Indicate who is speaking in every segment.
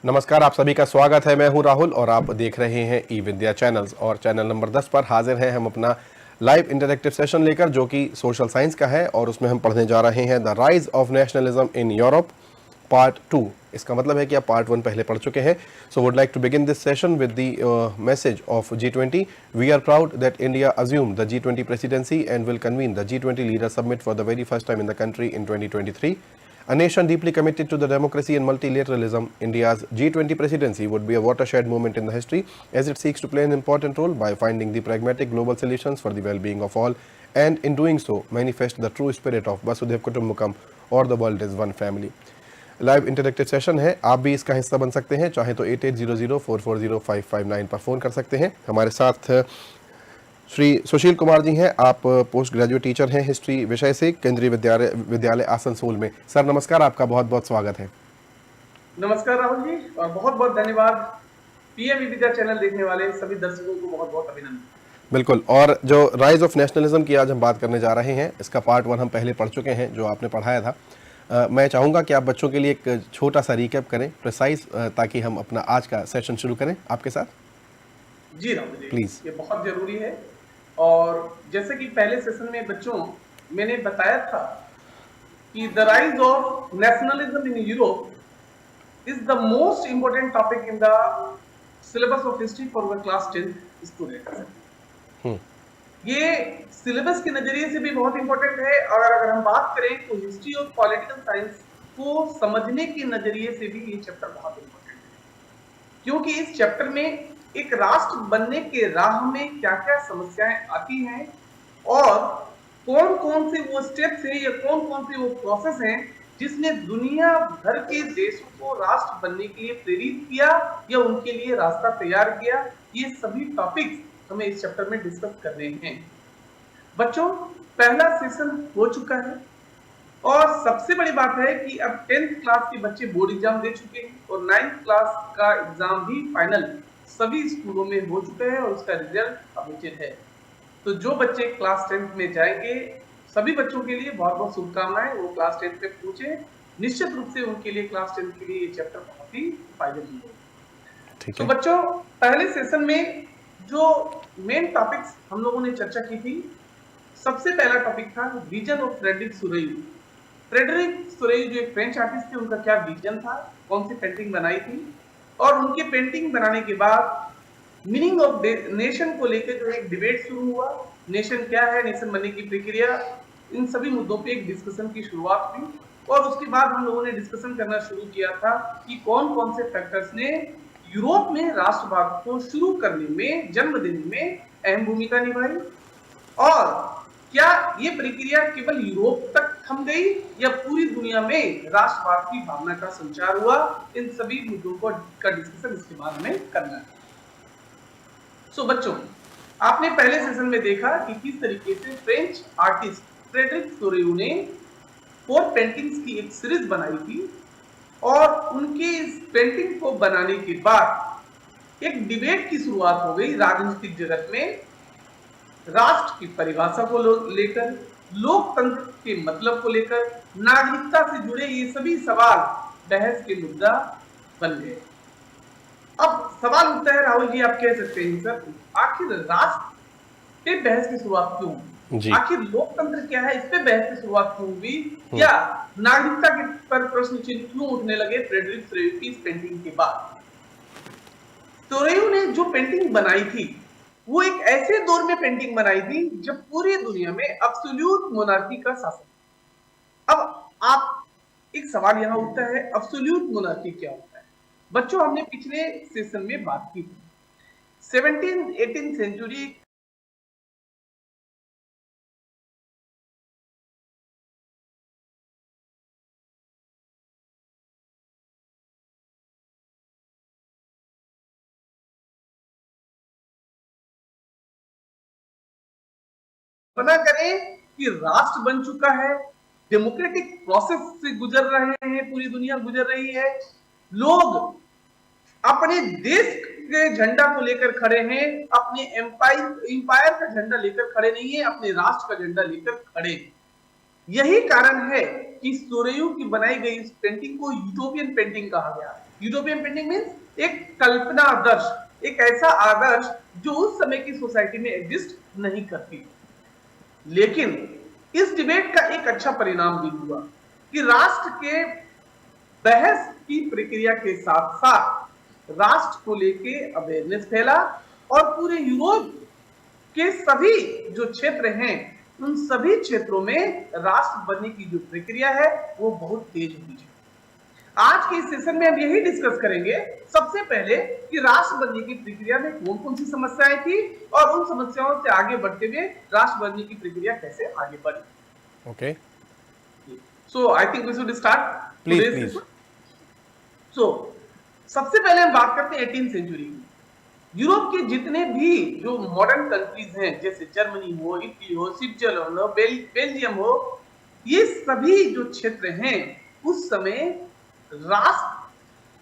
Speaker 1: नमस्कार, आप सभी का स्वागत है। मैं हूं राहुल और आप देख रहे हैं ई विद्या चैनल्स और चैनल नंबर 10 पर हाजिर हैं हम अपना लाइव इंटरैक्टिव सेशन लेकर, जो कि सोशल साइंस का है और उसमें हम पढ़ने जा रहे हैं the rise of nationalism in Europe part 2। इसका मतलब है कि आप पार्ट 1 पहले पढ़ चुके हैं। So would like to begin this session with the message of G20। We are proud that India assumed the G20 presidency and will convene the G20 leader summit for the very first time in the country in 2023. A nation deeply committed to the democracy and multilateralism, India's G20 presidency would be a watershed moment in the history as it seeks to play an important role by finding the pragmatic global solutions for the well-being of all, and in doing so manifest the true spirit of Vasudhaiv Kutumbakam or the world is one family। Live interactive session है, आप भी इसका हिस्सा बन सकते हैं। चाहे तो 8800440559 पर फ़ोन कर सकते हैं। हमारे साथ श्री सुशील कुमार जी हैं। आप पोस्ट ग्रेजुएट टीचर हैं हिस्ट्री विषय से, केंद्रीय विद्यालय आसनसोल में। सर नमस्कार, आपका बहुत बहुत स्वागत है।
Speaker 2: नमस्कार राहुल जी, और बहुत बहुत धन्यवाद पीएम ई विद्या चैनल देखने वाले सभी दर्शकों को बहुत बहुत अभिनंदन।
Speaker 1: बिल्कुल, और जो राइज ऑफ नेशनलिज्म की आज हम बात करने जा रहे हैं, इसका पार्ट 1 हम पहले पढ़ चुके हैं, जो आपने पढ़ाया था। मैं चाहूँगा कि आप बच्चों के लिए एक छोटा सा रिकैप करें, प्रिसाइज, ताकि हम अपना आज का सेशन शुरू करें आपके साथ।
Speaker 2: जी राहुल जी,
Speaker 1: प्लीज।
Speaker 2: ये बहुत जरूरी है। और जैसे कि पहले सेशन में बच्चों मैंने बताया था कि the rise of nationalism in Europe is the most important topic in the syllabus of history for class 10 students. ये सिलेबस के नजरिए से भी बहुत इंपॉर्टेंट है, और अगर हम बात करें तो हिस्ट्री और पॉलिटिकल साइंस को समझने के नजरिए से भी ये चैप्टर बहुत इंपॉर्टेंट है, क्योंकि इस चैप्टर में एक राष्ट्र बनने के राह में क्या क्या समस्याएं आती हैं और कौन कौन से वो स्टेप्स हैं या कौन कौन से वो प्रोसेस हैं जिसने दुनिया भर के देशों को राष्ट्र बनने के लिए प्रेरित किया या उनके लिए रास्ता तैयार किया। ये सभी टॉपिक्स हमें इस चैप्टर में डिस्कस करने हैं। बच्चों, पहला सेशन हो चुका है और सबसे बड़ी बात है कि अब 10th क्लास के बच्चे बोर्ड एग्जाम दे चुके हैं और 9th क्लास का एग्जाम भी फाइनल सभी स्कूलों में हो चुका है और उसका रिजल्ट अपेक्षित है। तो जो बच्चे क्लास 10th में जाएंगे, सभी बच्चों के लिए बहुत बहुत शुभकामनाएं। वो क्लास 10th पे पहुंचे, निश्चित रूप से उनके लिए क्लास 10th के लिए ये चैप्टर बहुत ही फायदेमंद है। तो बच्चों, पहले सेशन में जो मेन टॉपिक्स हम लोगों ने चर्चा की थी, सबसे पहला टॉपिक था विजन ऑफ फ्रेडरिक सुरेयू। फ्रेडरिक सुरेयू जो एक फ्रेंच आर्टिस्ट थे, उनका क्या विजन था, कौन सी पेंटिंग बनाई थी, और उनकी पेंटिंग बनाने के बाद मीनिंग ऑफ नेशन को लेकर जो एक डिबेट शुरू हुआ। नेशन क्या है, नेशन बनने की प्रक्रिया, इन सभी मुद्दों पे एक डिस्कशन की शुरुआत हुई। और उसके बाद हम लोगों ने डिस्कशन करना शुरू किया था कि कौन कौन से फैक्टर्स ने यूरोप में राष्ट्रवाद को शुरू करने में, जन्म देने में अहम भूमिका निभाई, और क्या ये प्रक्रिया केवल यूरोप तक थम गई या पूरी दुनिया में राष्ट्रवाद की भावना का संचार हुआ। इन सभी मुद्दों का डिस्कशन इसके बाद में करना है। सो बच्चों, आपने पहले सेशन में देखा कि किस तरीके से फ्रेंच आर्टिस्ट फ्रेडरिक सोरेयू ने 4 पेंटिंग्स की एक सीरीज बनाई थी, और उनके इस पेंटिंग को बनाने के बाद एक डिबेट की शुरुआत हो गई राजनीतिक जगत में। राष्ट्र की परिभाषा को लेकर, लोकतंत्र के मतलब को लेकर, नागरिकता से जुड़े ये सभी सवाल बहस के मुद्दा बन गए। अब सवाल उठता है राहुल जी, आप कह सकते हैं सर, आखिर राष्ट्र पे बहस की शुरुआत क्यों, आखिर लोकतंत्र क्या है, इस पे बहस की शुरुआत क्यों हुई, या नागरिकता के पर प्रश्न चिन्ह क्यों उठने लगे फ्रेडरिक सोरेयू की इस पेंटिंग के बाद। सोरेयू ने जो पेंटिंग बनाई थी वो एक ऐसे दौर में पेंटिंग बनाई थी जब पूरी दुनिया में एब्सोल्यूट मोनार्की का शासन। अब आप एक सवाल यहां उठता है, एब्सोल्यूट मोनार्की क्या होता है। बच्चों, हमने पिछले सेशन में बात की थी 17th-18th सेंचुरी बना करें कि राष्ट्र बन चुका है, डेमोक्रेटिक प्रोसेस से गुजर रहे हैं, पूरी दुनिया गुजर रही है, लोग अपने देश के झंडा को लेकर खड़े हैं, अपने एम्पायर का झंडा लेकर खड़े नहीं है, अपने राष्ट्र का झंडा लेकर खड़े हैं। यही कारण है कि सोरेयू की बनाई गई इस पेंटिंग को यूटोपियन पेंटिंग कहा गया है। यूटोपियन पेंटिंग मीन्स एक कल्पना आदर्श, एक ऐसा आदर्श जो उस समय की सोसाइटी में एग्जिस्ट नहीं करती। लेकिन इस डिबेट का एक अच्छा परिणाम भी हुआ कि राष्ट्र के बहस की प्रक्रिया के साथ साथ राष्ट्र को लेके अवेयरनेस फैला और पूरे यूरोप के सभी जो क्षेत्र हैं उन सभी क्षेत्रों में राष्ट्र बनने की जो प्रक्रिया है वो बहुत तेज हुई है। आज के इस सेशन में हम यही डिस्कस करेंगे सबसे पहले कि राष्ट्र बनने की प्रक्रिया में कौन कौन सी समस्याएं थी और उन समस्याओं से आगे बढ़ते हुए राष्ट्र बनने की प्रक्रिया कैसे आगे बढ़ी।
Speaker 1: Okay,
Speaker 2: so I think we should start
Speaker 1: please.
Speaker 2: So सबसे पहले हम बात करते हैं 18th सेंचुरी की। यूरोप के जितने भी जो मॉडर्न कंट्रीज हैं जैसे जर्मनी हो, इटली हो, स्विट्जरलैंड हो, बेल्जियम हो, ये सभी जो क्षेत्र हैं उस समय राष्ट्र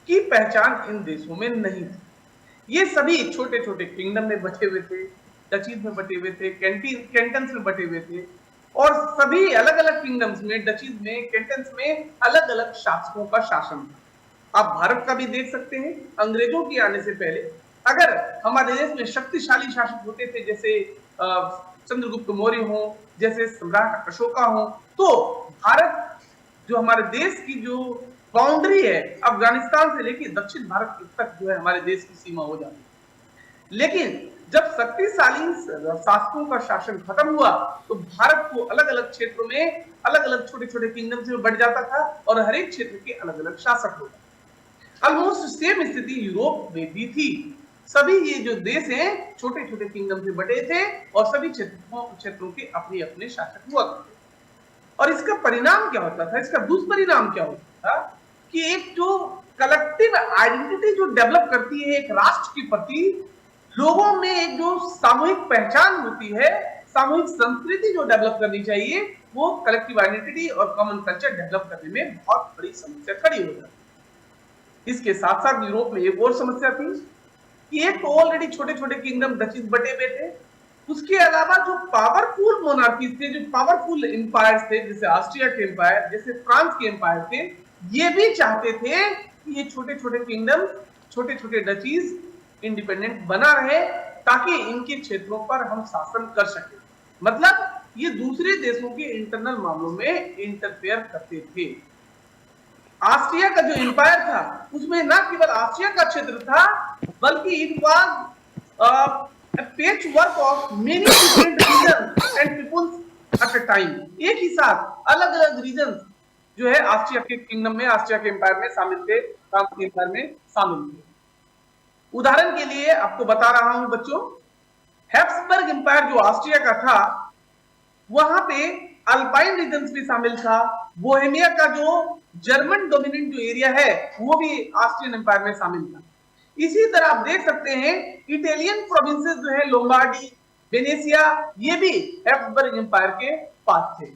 Speaker 2: की पहचान इन देशों में नहीं थी। ये सभी छोटे छोटे किंगडम में बटे हुए थे, डचीज में बटे हुए थे, कैंटन्स में बटे हुए थे और सभी अलग अलग किंगडम्स में, डचीज में, कैंटन्स में अलग अलग शासकों का शासन था। आप भारत का भी देख सकते हैं, अंग्रेजों के आने से पहले अगर हमारे देश में शक्तिशाली शासक होते थे जैसे चंद्रगुप्त मौर्य हो, जैसे सम्राट अशोका हो, तो भारत जो हमारे देश की जो बाउंड्री है अफगानिस्तान से लेकर दक्षिण भारत तक जो है हमारे देश की सीमा हो जाती है। लेकिन जब शक्तिशाली शासकों का शासन खत्म हुआ तो भारत को अलग अलग क्षेत्रों में अलग अलग छोटे छोटे किंगडम में बढ़ जाता था और हर एक क्षेत्र के अलग अलग शासक होते। ऑलमोस्ट सेम स्थिति यूरोप में भी थी। सभी ये जो देश हैं छोटे छोटे किंगडम से बटे थे और सभी क्षेत्रों के अपने अपने शासक हुआ करते थे। और इसका परिणाम क्या होता था, इसका दुष्परिणाम क्या होता था कि एक जो कलेक्टिव आइडेंटिटी जो डेवलप करती है एक राष्ट्र के प्रति, लोगों में एक जो सामूहिक पहचान होती है, सामूहिक संस्कृति जो डेवलप करनी चाहिए, वो कलेक्टिव आइडेंटिटी और कॉमन कल्चर डेवलप करने में बहुत बड़ी समस्या खड़ी हो जाती। इसके साथ साथ यूरोप में एक और समस्या थी कि एक तो ऑलरेडी छोटे छोटे किंगडम डचीज बटे हुए थे, उसके अलावा जो पावरफुल मोनार्कीज थे, जो पावरफुल एम्पायर्स थे जैसे ऑस्ट्रिया के एम्पायर, जैसे फ्रांस के एम्पायर थे, ये भी चाहते थे कि ये छोटे छोटे किंगडम, छोटे छोटे डचीज इंडिपेंडेंट बना रहे ताकि इनके क्षेत्रों पर हम शासन कर सके। मतलब ये दूसरे देशों के इंटरनल मामलों में इंटरफेयर करते थे। ऑस्ट्रिया का जो एम्पायर था उसमें न केवल ऑस्ट्रिया का क्षेत्र था बल्कि it was patchwork of many different regions and peoples at a time. एक ही साथ अलग अलग रीजन जो है ऑस्ट्रिया के किंगडम में, ऑस्ट्रिया के एम्पायर में शामिल थे, फ्रांस के एम्पायर में शामिल थे। उदाहरण के लिए आपको बता रहा हूं बच्चों, हैब्सबर्ग एम्पायर जो ऑस्ट्रिया का था वहां पे अल्पाइन रीजन्स भी शामिल था। बोहेमिया का जो जर्मन डोमिनेंट जो एरिया है वो भी ऑस्ट्रियन एम्पायर में शामिल था। इसी तरह आप देख सकते हैं इटालियन प्रोविंसेस जो है लोम्बार्डी, वेनेसिया, ये भी हैब्सबर्ग एम्पायर के पास थे।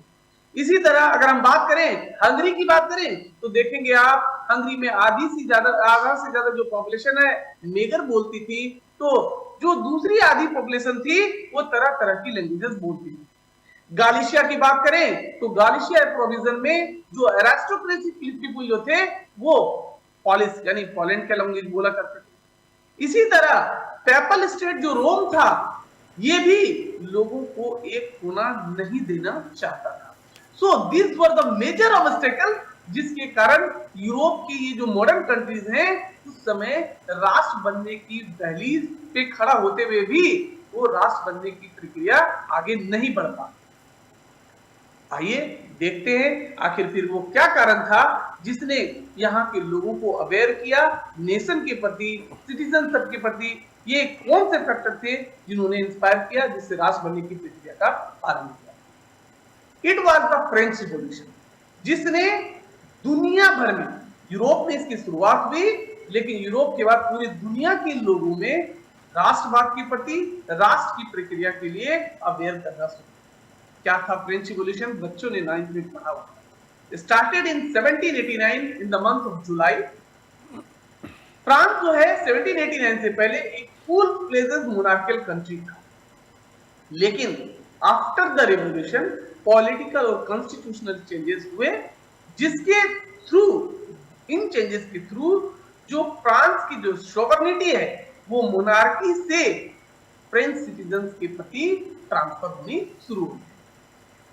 Speaker 2: इसी तरह अगर हम बात करें हंगरी की बात करें तो देखेंगे आप हंगरी में आधा से ज्यादा जो पॉपुलेशन है नेगर बोलती थी, तो जो दूसरी आधी पॉपुलेशन थी वो तरह तरह की लैंग्वेजेस बोलती थी। गालिशिया की बात करें तो गालिशिया प्रोविजन में जो एरिस्टोक्रेटिक पीपल जो थे वो पॉलिश यानी पोलैंड के लैंग्वेज बोला करते थे। इसी तरह पेपल स्टेट जो रोम था ये भी लोगों को एक होना नहीं देना चाहता था। So this were the major obstacle जिसके कारण यूरोप की ये जो मॉडर्न कंट्रीज हैं उस समय राष्ट्र बनने की दहलीज पे खड़ा होते हुए भी वो राष्ट्र बनने की प्रक्रिया आगे नहीं बढ़ पाती। आइए देखते हैं आखिर फिर वो क्या कारण था जिसने यहाँ के लोगों को अवेयर किया नेशन के प्रति, सिटीजनशिप के प्रति। ये कौन से फैक्टर थे जिन्होंने इंस्पायर किया जिससे राष्ट्र बनने की प्रक्रिया का आरंभ किया। It was the French revolution जिसने दुनिया भर में, यूरोप में इसकी शुरुआत हुई लेकिन यूरोप के बाद पूरी दुनिया के लोगों में राष्ट्रवाद के प्रति, राष्ट्र की प्रक्रिया के लिए अवेयर करना शुरू। क्या था फ्रेंच रिवॉल्यूशन? बच्चों ने 9th में पढ़ा हुआ। Started in 1789 in the month of July. France जो है 1789 से पहले एक फुल फ्लेजेड मोनार्कियल कंट्री था, लेकिन आफ्टर द रिवॉल्यूशन पॉलिटिकल और कॉन्स्टिट्यूशनल चेंजेस हुए जिसके थ्रू, इन चेंजेस के थ्रू जो फ्रांस की जो सोवरेनिटी है वो मोनार्की से फ्रेंच सिटीजन्स के प्रति ट्रांसफर होनी शुरू हुई।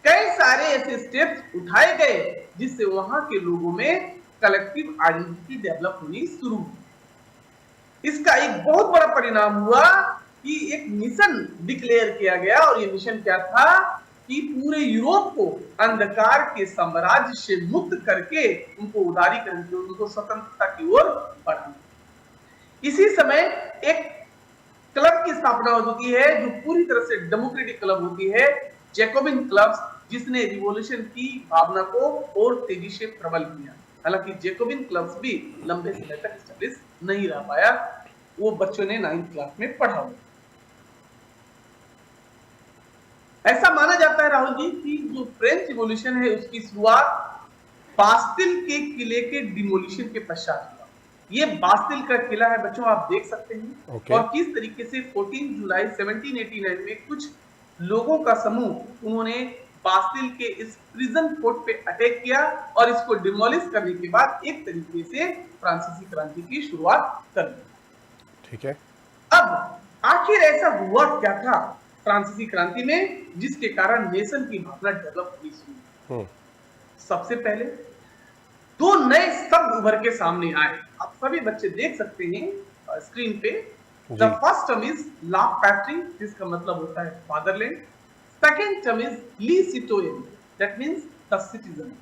Speaker 2: कई सारे ऐसे स्टेप्स उठाए गए जिससे वहां के लोगों में कलेक्टिव आइडेंटिटी डेवलप होनी शुरू हुई। इसका एक बहुत बड़ा परिणाम हुआ कि एक मिशन डिक्लेयर किया गया, और ये मिशन क्या था कि पूरे यूरोप को अंधकार के साम्राज्य से मुक्त करके उनको उदारीकरण की, उनको स्वतंत्रता की ओर बढ़ाना। इसी समय एक क्लब की स्थापना होती है जो पूरी तरह से डेमोक्रेटिक क्लब होती है, जैकोबिन क्लब, जिसने रिवॉल्यूशन की भावना को और तेजी से प्रबल किया। हालांकि जैकोबिन क्लब्स भी लंबे समय तक स्टेब्लिश नहीं रह पाया, वो बच्चों ने 9th क्लास में पढ़ा हुआ। ऐसा माना जाता है राहुल जी कि जो फ्रेंच रिवॉल्यूशन है उसकी शुरुआत बास्तिल के किले के डिमोलिशन के पश्चात हुआ। ये बास्तिल का किला है बच्चों, आप देख सकते हैं। और किस तरीके से 14 जुलाई 1789 में कुछ लोगों का समूह उन्होंने बास्तिल के इस प्रिजन फोर्ट पे अटैक किया और इसको डिमोलिश करने के बाद एक तरीके से फ्रांसीसी क्रांति की शुरुआत कर दी।
Speaker 1: ठीक है।
Speaker 2: अब आखिर ऐसा हुआ क्या था फ्रांसीसी क्रांति में जिसके कारण नेशन की भावना डेवलप हुई शुरू हुई? सबसे पहले दो नए शब्द उभर के सामने आए, आप सभी बच्चे देख सकते हैं स्क्रीन पे। द फर्स्ट टर्म इज ला पैट्री, जिसका मतलब होता है फादरलैंड। सेकेंड टर्म इज ली सिटोयन, दैट मींस द सिटीजन।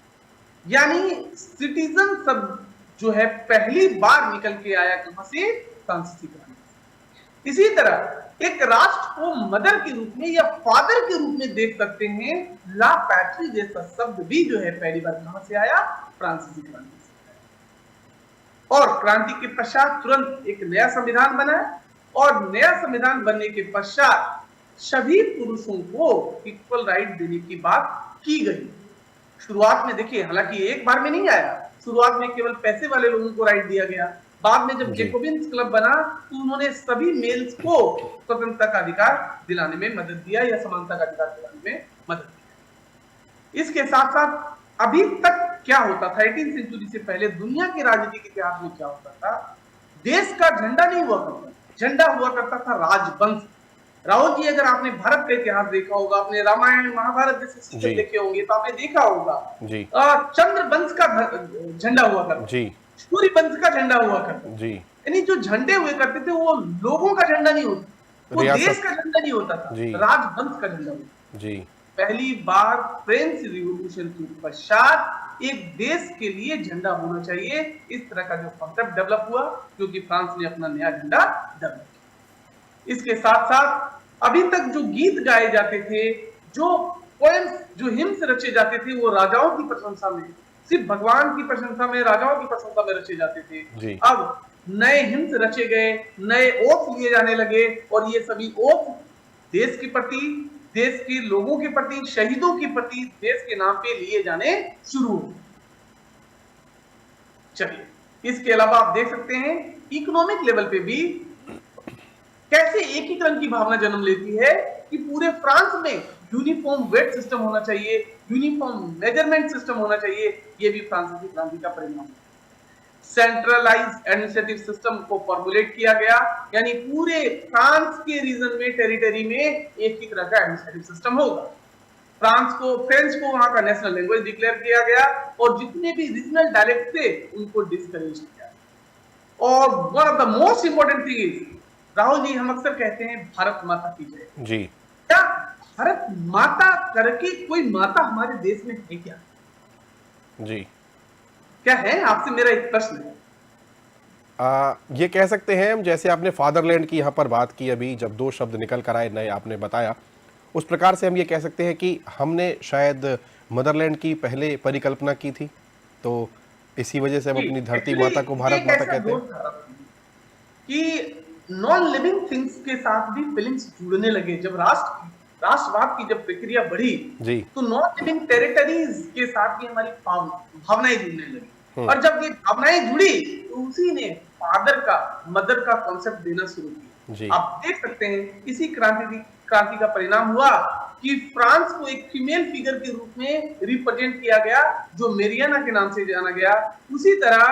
Speaker 2: यानी सिटीजन शब्द जो है पहली बार निकल के आया कहां से? फ्रांसीसी क्रांति। इसी तरह एक राष्ट्र को मदर के रूप में या फादर के रूप में देख सकते हैं। ला पैट्री जैसा शब्द भी जो है पहली बार कहां से आया? फ्रांसीसी क्रांति से। और क्रांति के पश्चात तुरंत एक नया संविधान बना, और नया संविधान बनने के पश्चात सभी पुरुषों को इक्वल राइट देने की बात की गई। शुरुआत में देखिए, हालांकि एक बार में नहीं आया, शुरुआत में केवल पैसे वाले लोगों को राइट दिया गया। बाद में जब जैकोबिन क्लब बना तो उन्होंने सभी मेल्स को स्वतंत्रता का अधिकार दिलाने में मदद दिया, या समानता का अधिकार दिलाने में मदद दिया। इसके साथ साथ अभी तक क्या होता था 18वीं सेंचुरी से पहले दुनिया के राजनीतिक इतिहास में क्या होता था? देश का झंडा नहीं हुआ करता, झंडा हुआ करता था राजवंश। राहुल जी, अगर आपने भारत का इतिहास देखा होगा, आपने रामायण महाभारत जैसे सिस्टम देखे होंगे, तो आपने देखा होगा चंद्र वंश का झंडा हुआ करता, सूर्य वंश का झंडा हुआ करता। यानी जो झंडे हुए करते थे वो लोगों का झंडा नहीं होता, वो देश का झंडा नहीं होता था, राजवंश का झंडा होता। पहली बार फ्रेंच रिवॉल्यूशन के पश्चात एक देश के लिए झंडा होना चाहिए, इस तरह का जो कॉन्सेप्ट डेवलप हुआ, क्योंकि फ्रांस ने अपना नया झंडा डेवलप किया। इसके साथ साथ अभी तक जो गीत गाए जाते थे, जो पोएम्स, जो हिम्स रचे जाते थे, वो राजाओं की प्रशंसा में, सिर्फ भगवान की प्रशंसा में, राजाओं की प्रशंसा में रचे जाते थे। अब नए हिम्स रचे गए, नए ओथ लिए जाने लगे, और ये सभी ओथ देश के प्रति, देश के लोगों के प्रति, शहीदों के प्रति, देश के नाम पे लिए जाने शुरू हुए। चलिए, इसके अलावा आप देख सकते हैं इकोनॉमिक लेवल पे भी कैसे एकीकरण की भावना जन्म लेती है कि पूरे फ्रांस में यूनिफॉर्म वेट सिस्टम होना चाहिए, यूनिफॉर्म मेजरमेंट सिस्टम होना चाहिए। ये भी फ्रांसीसी क्रांति का परिणाम है। सेंट्रलाइज्ड एडमिनिस्ट्रेटिव सिस्टम को फॉर्मुलेट किया गया, यानी पूरे फ्रांस के रीजन में, टेरिटरी में एक ही तरह का एडमिनिस्ट्रेटिव सिस्टम होगा। फ्रेंच को वहां का नेशनल लैंग्वेज डिक्लेयर किया गया, और जितने भी रीजनल डायलेक्ट थे उनको डिस्करेज किया। और one of the most important thing is, Rahul ji, हम अक्सर कहते हैं भारत माता की जय जी। क्या भारत माता करके कोई माता हमारे देश में है क्या? जी क्या है? आपसे मेरा एक प्रश्न है।
Speaker 1: ये कह सकते हैं हम, जैसे आपने फादरलैंड की यहाँ पर बात की अभी, जब दो शब्द निकल कर आए नए आपने बताया, उस प्रकार से हम ये कह सकते हैं कि हमने शायद मदरलैंड की पहले परिकल्पना की थी, तो इसी वजह से हम अपनी धरती माता को भारत माता कहते हैं।
Speaker 2: कि नॉन लिविंग थिंग्स के साथ भी फीलिंग्स जुड़ने लगे। जब राष्ट्रवाद की जब प्रक्रिया बढ़ी जी, तो नॉन लिविंग टेरिटरीज के साथ भी हमारी भावनाएं जुड़ने लगी, और जब ये भावनाएं जुड़ी तो उसी ने फादर का, मदर का कॉन्सेप्ट देना शुरू किया। आप देख सकते हैं इसी क्रांति का परिणाम हुआ कि फ्रांस को एक फीमेल फिगर के रूप में रिप्रेजेंट किया गया, जो मेरियाना के नाम से जाना गया। उसी तरह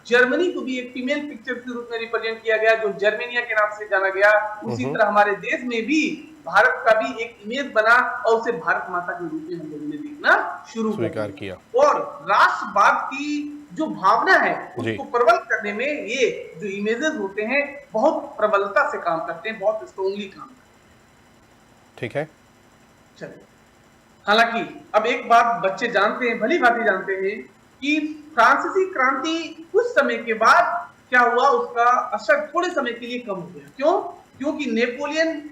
Speaker 2: जर्मनी को भी एक फीमेल पिक्चर के रूप में रिप्रेजेंट किया गया, जो जर्मेनिया के नाम से जाना गया। उसी तरह हमारे देश में भी भारत का भी एक इमेज बना और उसे भारत माता के रूप में हम लोगों ने देखना शुरू
Speaker 1: स्वीकार किया।
Speaker 2: और राष्ट्रवाद की जो भावना है
Speaker 1: जी।
Speaker 2: उसको प्रबल करने में ये जो इमेजेस होते हैं बहुत प्रबलता से काम करते हैं, बहुत स्ट्रांगली काम करते हैं।
Speaker 1: ठीक है,
Speaker 2: चलिए, हालांकि अब एक बात बच्चे जानते हैं, भली भांति जानते हैं कि फ्रांसीसी क्रांति कुछ समय के बाद क्या हुआ, उसका असर थोड़े समय के लिए कम हो गया। क्यों? क्योंकि नेपोलियन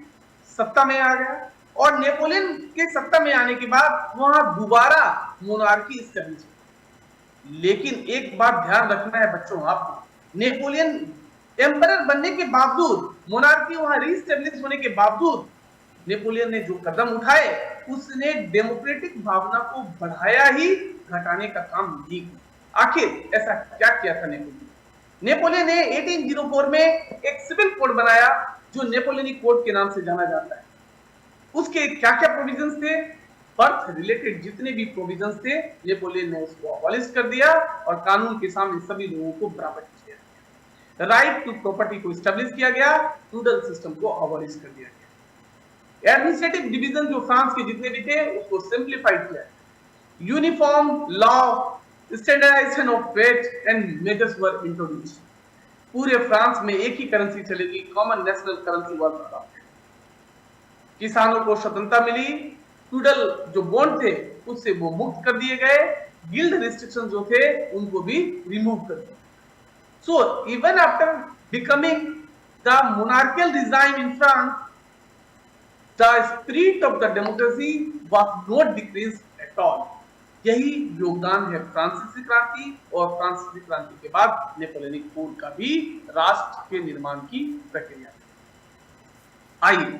Speaker 2: सत्ता में आ गया और नेपोलियन के सत्ता में आने के बाद वहां दोबारा मोनार्की स्टैब्लिश हुई। लेकिन एक बात ध्यान रखना है बच्चों, आपको नेपोलियन एम्परर बनने के बावजूद, मोनार्की वहां रीस्टैब्लिश होने के बावजूद नेपोलियन ने जो कदम उठाए उसने डेमोक्रेटिक भावना को बढ़ाया ही, घटाने का काम नहीं किया। आखिर ऐसा क्या किया था नेपोलियन? नेपोलियन ने 1804 में एक सिविल कोड बनाया जो नेपोलियनिक कोड के नाम से जाना जाता है। उसके क्या क्या प्रोविजंस थे? बर्थ रिलेटेड जितने भी प्रोविजंस थे नेपोलियन ने उसको अबॉलिश कर दिया और कानून के सामने सभी लोगों को बराबर किया गया। राइट टू प्रॉपर्टी को एस्टैब्लिश किया गया, फ्यूडल सिस्टम को अबॉलिश कर दिया गया। एडमिनिस्ट्रेटिव डिवीजन जो फ्रांस के जितने भी थे उसको सिंप्लीफाइड किया। Uniform law, standardization of weight and measures were introduced. पूरे फ्रांस में एक ही करेंसी चलेगी, common national currency was adopted. किसानों को स्वतंत्रता मिली, फ्यूडल जो बॉन्ड थे उससे वो मुक्त कर दिए गए, गिल्ड रिस्ट्रिक्शन जो थे उनको भी रिमूव कर दिया। So even after becoming the monarchial regime in France, the spirit of the democracy was not decreased at all. यही योगदान है फ्रांसीसी क्रांति और फ्रांसीसी क्रांति के बाद नेपोलियनिक कोड का भी राष्ट्र के निर्माण की प्रक्रिया। आइए,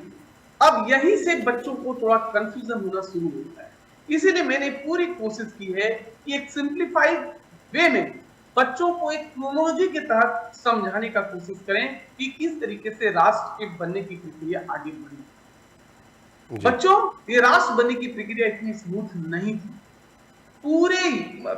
Speaker 2: अब यहीं से बच्चों को थोड़ा कंफ्यूजन होना शुरू होता है, इसीलिए मैंने पूरी कोशिश की है कि एक सिंप्लीफाइड वे में बच्चों को एक क्रोनोलॉजी के तहत समझाने का कोशिश करें कि किस तरीके से राष्ट्र के बनने की प्रक्रिया आगे बढ़ी। बच्चों, ये राष्ट्र बनने की प्रक्रिया इतनी स्मूथ नहीं थी। पूरे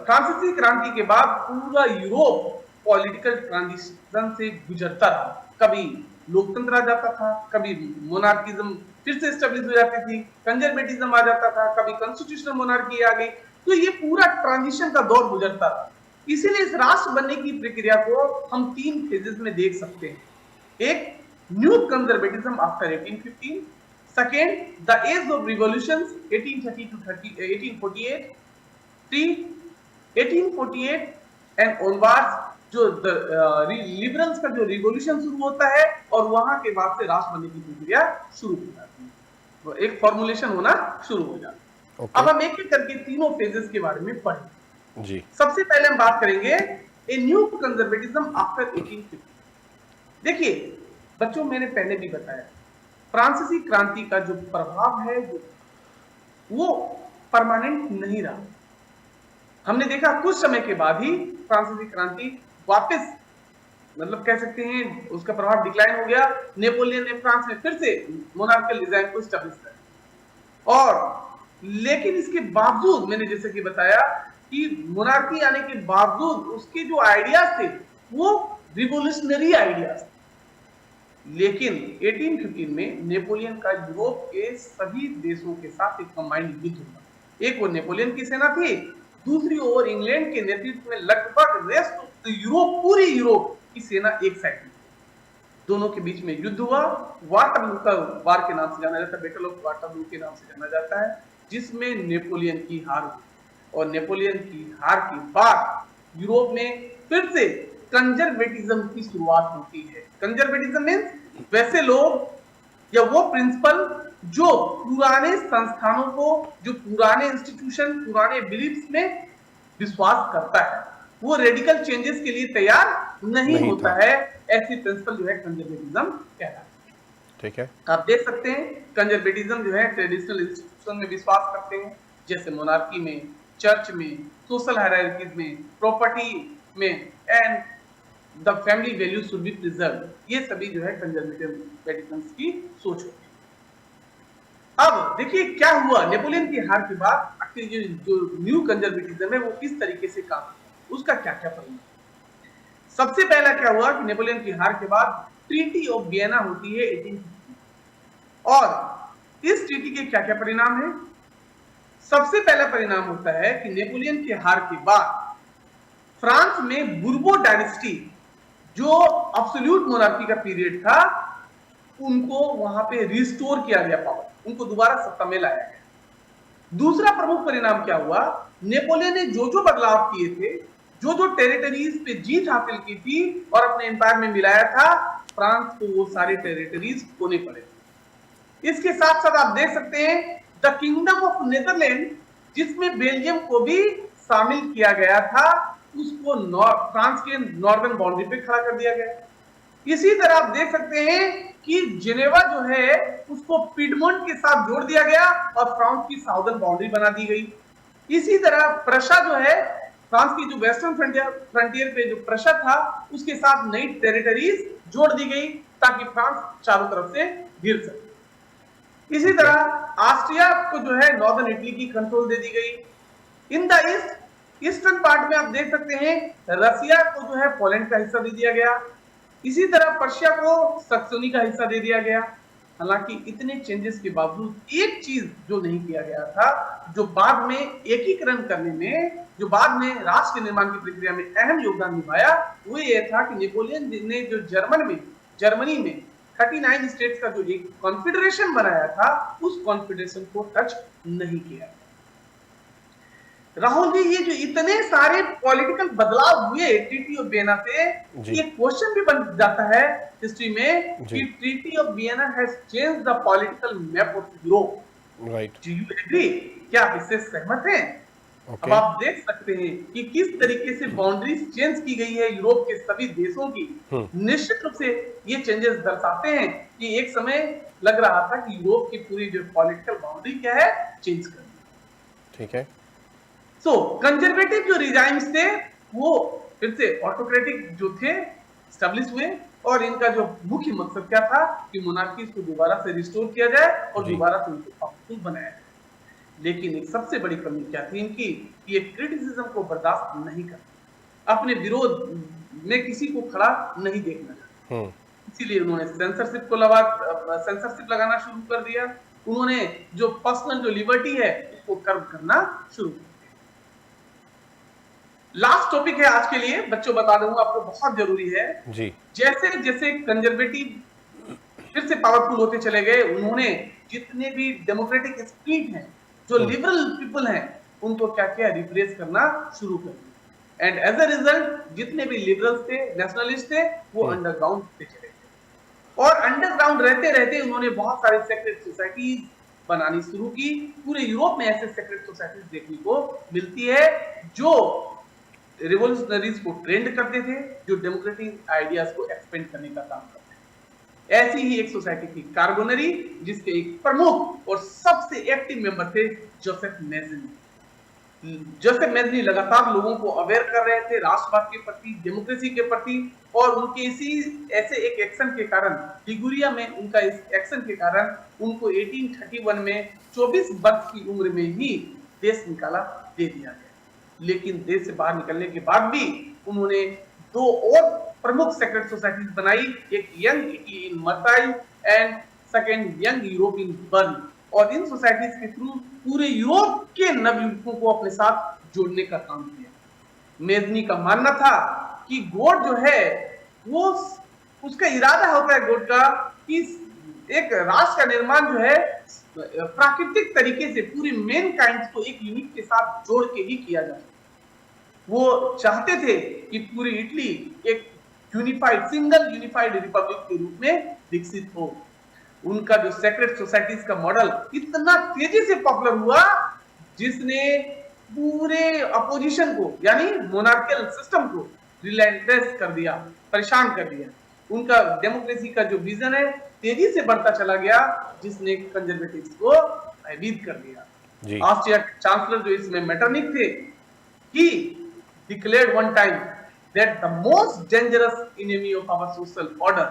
Speaker 2: फ्रांसीसी क्रांति के बाद पूरा यूरोप पॉलिटिकल ट्रांजिशन से गुजरता रहा। कभी लोकतंत्र आ जाता था, कभी मोनार्किज्म फिर से एस्टेब्लिश हो जाती थी, कंजर्वेटिज्म आ जाता था, कभी कॉन्स्टिट्यूशनल मोनार्की आ गई। तो ये पूरा ट्रांजिशन का दौर गुजरता रहा। इसीलिए इस राष्ट्र बनने की प्रक्रिया को हम 3 फेजेस में देख सकते हैं। एक, new conservatism after 1815, second, the age of revolutions 1830 to 1848, 1848 and onwards जो लिबरल्स का जो रिवॉल्यूशन शुरू होता है और वहां के बाद से राष्ट्र बनने की प्रक्रिया शुरू हो जाती है, तो एक फॉर्मुलेशन होना शुरू हो जाता है। अब हम एक एक करके तीनों फेजेस के बारे में पढ़ेंगे। जी, सबसे पहले हम बात करेंगे ए न्यू कंजर्वेटिज्म आफ्टर 1850। देखिए बच्चों, मैंने पहले भी बताया फ्रांसीसी क्रांति का जो प्रभाव है वो परमानेंट नहीं रहा। हमने देखा कुछ समय के बाद ही फ्रांसीसी क्रांति वापस, मतलब कह सकते हैं उसका प्रभाव डिक्लाइन हो गया। नेपोलियन ने फ्रांस में फिर से मोनार्कियल डिजाइन को एस्टैब्लिश किया और लेकिन इसके बावजूद मैंने जैसे कि बताया कि मोनार्की आने के बावजूद उसके जो आइडियाज थे वो रिवोल्यूशनरी आइडियाज थे। लेकिन 1815 में नेपोलियन का यूरोप के सभी देशों के साथ एक कंबाइंड युद्ध हुआ। एक वो नेपोलियन की सेना थी, दूसरी ओर इंग्लैंड के नेतृत्व में लगभग रेस्ट ऑफ द यूरोप, पूरी यूरोप की सेना एक साइड में। दोनों के बीच में युद्ध हुआ, वाटरलू का वार के नाम से जाना जाता है, बैटल ऑफ वाटरलू के नाम से जाना जाता है, जिसमें नेपोलियन की हार हुई। और नेपोलियन की हार के बाद यूरोप में फिर से कंजर्वेटिज्म की शुरुआत होती है। कंजर्वेटिज्म मीन्स वैसे लोग या वो प्रिंसिपल जो पुराने संस्थानों को, जो पुराने इंस्टीट्यूशन, पुराने बिलीफ्स में विश्वास करता है, वो रेडिकल चेंजेस के लिए तैयार नहीं होता है। ऐसी प्रिंसिपल जो है कंजर्वेटिज्म कहलाता है। ठीक है, आप देख सकते हैं कंजर्वेटिज्म जो है ट्रेडिशनल इंस्टीट्यूशन में विश्वास करते हैं, जैसे मोनार्की में, चर्च में, सोशल हायरार्कीज में, प्रॉपर्टी में, and the family values should be preserved. ये सभी जो है कंजर्वेटिज्म की सोच होती है। अब देखिए क्या हुआ नेपोलियन की हार के बाद, आखिर जो न्यू कंजर्वेटिज्म है वो किस तरीके से काम, उसका क्या क्या परिणाम। सबसे पहला क्या हुआ कि नेपोलियन की हार के बाद ट्रीटी ऑफ वियना होती है 1850, और इस ट्रीटी के क्या क्या परिणाम है? सबसे पहला परिणाम होता है कि नेपोलियन की हार के बाद फ्रांस में बुर्बो डायनेस्टी, जो अब्सोल्यूट मोनार्की का पीरियड था, उनको वहां पे रिस्टोर किया गया पावर, उनको दोबारा सत्ता में लाया गया। दूसरा प्रमुख परिणाम क्या हुआ? नेपोलियन ने जो जो बदलाव किए थे, जो जो टेरिटरीज पे जीत हासिल की थी और अपने एम्पायर में मिलाया था, फ्रांस को वो सारे टेरिटरीज खोने पड़े थे। इसके साथ साथ आप देख सकते हैं द किंगडम ऑफ नेदरलैंड, जिसमें बेल्जियम को भी शामिल किया गया था, उसको फ्रांस के नॉर्दर्न बाउंड्री पे खड़ा कर दिया गया। इसी तरह आप देख सकते हैं कि जेनेवा जो है उसको पिडमोंट के साथ जोड़ दिया गया और फ्रांस की साउदर्न बाउंड्री बना दी गई। इसी तरह प्रशा जो है, फ्रांस की जो वेस्टर्न फ्रंटियर पे जो प्रशा था, उसके साथ नई टेरिटरीज जोड़ दी गई ताकि फ्रांस चारों तरफ से घिर सके। इसी तरह ऑस्ट्रिया को जो है नॉर्दर्न इटली की कंट्रोल दे दी गई। इन द ईस्टर्न पार्ट में आप देख सकते हैं रसिया को जो है पोलैंड का हिस्सा दे दिया गया। इसी तरह पर्शिया को सक्सोनी का हिस्सा दे दिया गया। हालांकि इतने चेंजेस के बावजूद एक चीज जो नहीं किया गया था, जो बाद में एकीकरण करने में, जो बाद में राष्ट्र के निर्माण की प्रक्रिया में अहम योगदान निभाया, वो ये था कि नेपोलियन ने जो जर्मनी में 39 स्टेट्स का जो एक कॉन्फेडरेशन बनाया था, उस कॉन्फेडरेशन को टच नहीं किया। राहुल जी, ये जो इतने सारे पॉलिटिकल बदलाव हुए ट्रीटी ऑफ वियना से, ये क्वेश्चन भी बन जाता है हिस्ट्री में कि treaty of Vienna has changed the political map of Europe.
Speaker 1: Right,
Speaker 2: do you agree? क्या आप इससे सहमत हैं? अब आप देख सकते हैं कि किस तरीके से बाउंड्रीज चेंज की गई है यूरोप के सभी देशों की। निश्चित रूप से ये चेंजेस दर्शाते हैं कि एक समय लग रहा था कि यूरोप की पूरी जो पॉलिटिकल बाउंड्री क्या है, चेंज कर दी।
Speaker 1: ठीक है।
Speaker 2: सो कंजर्वेटिव जो रिजाइम्स थे वो फिर से ऑटोक्रेटिक जो थे स्टैब्लिश हुए, और इनका जो मुख्य मकसद क्या था कि मोनार्कीज को दोबारा से रिस्टोर किया जाए और दोबारा से उनको पावरफुल बनाया जाए। लेकिन एक सबसे बड़ी कमी क्या थी इनकी, ये क्रिटिसिज्म को बर्दाश्त नहीं करते, अपने विरोध में किसी को खड़ा नहीं देखना चाहते। इसीलिए उन्होंने सेंसरशिप लगाना शुरू कर दिया। उन्होंने जो पर्सनल जो लिबर्टी है उसको कर्व करना शुरू कर दिया। लास्ट टॉपिक है आज के लिए, बच्चों बता दूंगा आपको, बहुत जरूरी है जी। जैसे जैसे कंजर्वेटिव फिर से पावरफुल होते चले गए, उन्होंने जितने भी डेमोक्रेटिक स्पिरिट हैं, जो लिबरल पीपल हैं, उनको क्या किया, रिप्लेस करना शुरू कर दिया। एंड एज अ रिजल्ट जितने भी लिबरल्स थे, नेशनलिस्ट थे, वो अंडरग्राउंड होते चले गए। और अंडरग्राउंड रहते रहते उन्होंने बहुत सारी सेक्रेट सोसाइटीज बनानी शुरू की। पूरे यूरोप में ऐसे सेक्रेट सोसाइटीज देखने को मिलती है जो रिवोल्यूशनरीज को ट्रेंड करते थे, जो डेमोक्रेटिक आइडियाज को एक्सपेंड करने का काम करते थे। ऐसी ही एक सोसाइटी थी कार्बोनरी, जिसके एक प्रमुख और सबसे एक्टिव मेंबर थे जोसेफ मेज़नी। जोसेफ मेज़नी लगातार लोगों को अवेयर कर रहे थे राष्ट्रवाद के प्रति, डेमोक्रेसी के प्रति, और उनके इसी ऐसे एक एक्शन के कारण, लिगुरिया में उनका इस एक्शन के कारण उनको 1831 में 24 वर्ष की उम्र में ही देश निकाला दे दिया गया। लेकिन देश से बाहर निकलने के बाद भी उन्होंने दो और प्रमुख सेक्रेट सोसाइटीज बनाई, एक young Italy in Marseille and second young Europe in Bern. और इन सोसाइटीज के थ्रू पूरे यूरोप के नवयुवकों को अपने साथ जोड़ने का काम किया। मेज़नी का मानना था कि गॉड जो है वो, उसका इरादा होता है गॉड का कि एक राष्ट्र का निर्माण जो है प्राकृतिक तरीके से पूरी मेन काइंड को एक यूनिट के साथ जोड़ के ही किया जा सकता। वो चाहते थे कि पूरी इटली एक सिंगल यूनिफाइड रिपब्लिक के रूप में विकसित हो। उनका जो सेक्रेट सोसाइटीज का मॉडल इतना तेजी से पॉपुलर हुआ, जिसने पूरे अपोजिशन को, यानी मोनार्कियल सिस्टम को रिलेंटलेस कर दिया, परेशान कर दिया। उनका डेमोक्रेसी का जो विजन है तेजी से बढ़ता चला गया, जिसने कंजर्वेटिव्स को भयभीत कर दिया। ऑस्ट्रिया के चांसलर जो इसमें मेटरनिक थे, he declared one time that the most dangerous enemy of our social order,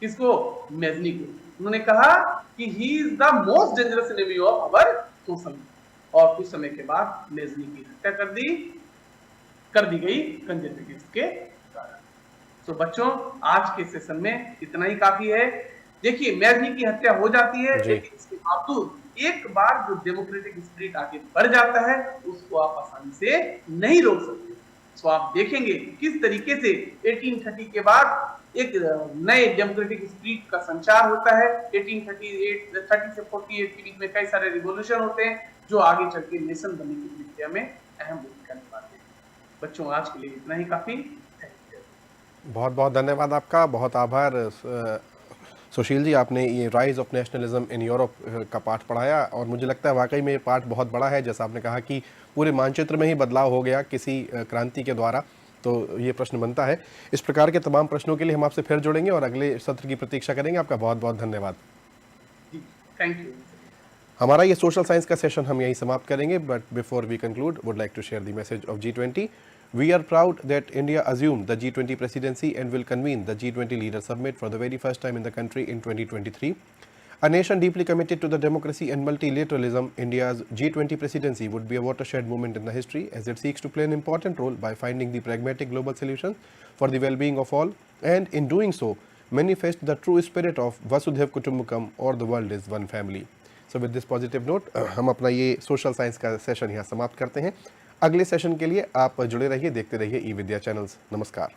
Speaker 2: किसको, मेज़नी को, उन्होंने कहा कि he is the most dangerous enemy of our social, और कुछ समय के बाद मेज़नी की हत्या कर दी गई कंजर्वेटिव्स के द्वारा। सो बच्चों, आज के सेशन में इतना ही काफी है। देखिए, मैजनी की हत्या हो जाती है,
Speaker 1: जी।
Speaker 2: लेकिन इसके बावजूद एक बार जो डेमोक्रेटिक स्पिरिट आगे बढ़ जाता है, उसको आप आसानी से नहीं रोक सकते। सो आप देखेंगे किस तरीके से 1830 के बाद एक नए डेमोक्रेटिक स्पिरिट का संचार होता है। 1838 से 48 के बीच में कई सारे रिवॉल्यूशन होते हैं, जो आगे चल के नेशन बनने की प्रक्रिया में अहम भूमिका निभाते हैं। बच्चों, आज के लिए इतना ही काफी। Thank you.
Speaker 1: बहुत बहुत धन्यवाद आपका, बहुत आभार सुशील जी, आपने ये rise of nationalism in Europe का पाठ पढ़ाया और मुझे लगता है वाकई में ये पाठ बहुत बड़ा है। जैसा आपने कहा कि पूरे मानचित्र में ही बदलाव हो गया किसी क्रांति के द्वारा, तो ये प्रश्न बनता है। इस प्रकार के तमाम प्रश्नों के लिए हम आपसे फिर जुड़ेंगे और अगले सत्र की प्रतीक्षा करेंगे। आपका बहुत बहुत धन्यवाद।
Speaker 2: जी, थैंक यू।
Speaker 1: हमारा ये सोशल साइंस का सेशन हम यहीं समाप्त करेंगे, but before we conclude would like to share the message of G20. We are proud that India assumed the G20 presidency and will convene the G20 Leader Summit for the very first time in the country in 2023. A nation deeply committed to the democracy and multilateralism, India's G20 presidency would be a watershed moment in the history as it seeks to play an important role by finding the pragmatic global solutions for the well-being of all, and in doing so, manifest the true spirit of Vasudhaiv Kutumbakam or the world is one family. So with this positive note हम अपना ये social science का session यहाँ समाप्त करते हैं। अगले session के लिए आप जुड़े रहिए, देखते रहिए ई विद्या चैनल्स। नमस्कार।